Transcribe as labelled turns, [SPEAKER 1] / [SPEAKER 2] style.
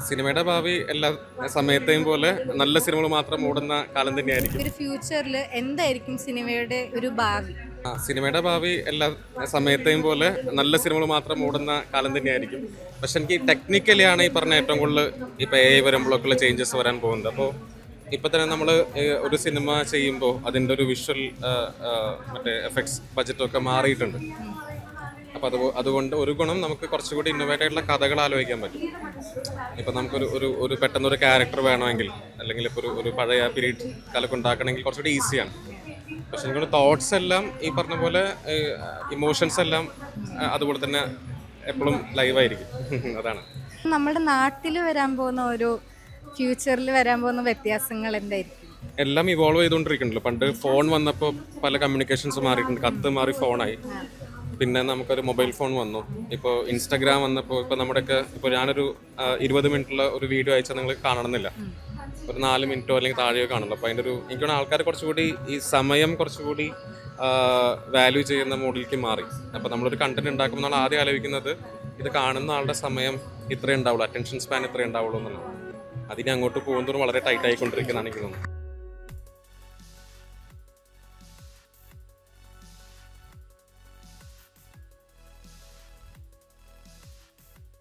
[SPEAKER 1] സിനിമയുടെ ഭാവി എല്ലാ സമയത്തെയും പോലെ നല്ല സിനിമകൾ മാത്രം ഓടുന്ന കാലം തന്നെയായിരിക്കും.
[SPEAKER 2] ഒരു ഫ്യൂച്ചറിൽ എന്തായിരിക്കും സിനിമയുടെ ഒരു ഭാവി?
[SPEAKER 1] സിനിമയുടെ ഭാവി എല്ലാ സമയത്തെയും പോലെ നല്ല സിനിമകൾ മാത്രം ഓടുന്ന കാലം തന്നെയായിരിക്കും. പക്ഷെ എനിക്ക് ടെക്നിക്കലി ആണ് ഈ പറഞ്ഞ ഏറ്റവും കൂടുതൽ ഇപ്പോൾ AI വരുമ്പോഴൊക്കെയുള്ള ചേഞ്ചസ് വരാൻ പോകുന്നത്. അപ്പോൾ ഇപ്പം തന്നെ നമ്മൾ ഒരു സിനിമ ചെയ്യുമ്പോൾ അതിൻ്റെ ഒരു വിഷ്വൽ മറ്റേ എഫക്ട്സ് ബജറ്റൊക്കെ മാറിയിട്ടുണ്ട്. അപ്പോൾ അതുകൊണ്ട് ഒരു ഗുണം നമുക്ക് കുറച്ചുകൂടി ഇന്നോവേറ്റ് ആയിട്ടുള്ള കഥകൾ ആലോചിക്കാൻ പറ്റും. ഇപ്പം നമുക്കൊരു ഒരു ഒരു പെട്ടെന്നൊരു ക്യാരക്ടർ വേണമെങ്കിൽ അല്ലെങ്കിൽ ഇപ്പോൾ ഒരു പഴയ പീരീഡ് കാലൊക്കെ ഉണ്ടാക്കണമെങ്കിൽ കുറച്ചുകൂടി ഈസിയാണ്. പക്ഷെ എനിക്കൊരു തോട്ട്സ് എല്ലാം ഈ പറഞ്ഞ പോലെ ഇമോഷൻസ് എല്ലാം അതുപോലെ തന്നെ എപ്പോഴും ലൈവായിരിക്കും. അതാണ്
[SPEAKER 2] നമ്മുടെ നാട്ടിൽ വരാൻ പോകുന്ന ഒരു ഫ്യൂച്ചറിൽ വരാൻ പോകുന്ന വ്യത്യാസങ്ങൾ എന്തായിരിക്കും?
[SPEAKER 1] എല്ലാം ഇവോൾവ് ചെയ്തുകൊണ്ടിരിക്കണല്ലോ. പണ്ട് ഫോൺ വന്നപ്പോൾ പല കമ്മ്യൂണിക്കേഷൻസ് മാറിയിട്ടുണ്ട്. കത്ത് മാറി ഫോണായി. പിന്നെ നമുക്കൊരു മൊബൈൽ ഫോൺ വന്നു. ഇപ്പോൾ ഇൻസ്റ്റാഗ്രാം വന്നപ്പോൾ ഇപ്പോൾ നമ്മുടെയൊക്കെ ഇപ്പോൾ ഞാനൊരു 20 മിനിറ്റുള്ള ഒരു വീഡിയോ അയച്ചാൽ നിങ്ങൾ കാണണമെന്നില്ല, ഒരു 4 മിനിറ്റോ അല്ലെങ്കിൽ താഴെയോ കാണുള്ളൂ. അപ്പോൾ അതിൻ്റെ ഒരു എനിക്കാണ് ആൾക്കാർ കുറച്ചുകൂടി ഈ സമയം കുറച്ചുകൂടി വാല്യൂ ചെയ്യുന്ന മോഡിലേക്ക് മാറി. അപ്പോൾ നമ്മളൊരു കണ്ടന്റ് ഉണ്ടാക്കുമ്പോൾ നമ്മൾ ആദ്യം ആലോചിക്കുന്നത് ഇത് കാണുന്ന ആളുടെ സമയം ഇത്രയേ ഉണ്ടാവുള്ളൂ, അറ്റൻഷൻ സ്പാൻ ഇത്രയേ ഉണ്ടാവുള്ളൂ എന്നുള്ളത്. അതിനെ അങ്ങോട്ട് പോകുന്നതോറും വളരെ ടൈറ്റ് ആയിക്കൊണ്ടിരിക്കുന്നതാണ് എനിക്ക് തോന്നുന്നത്.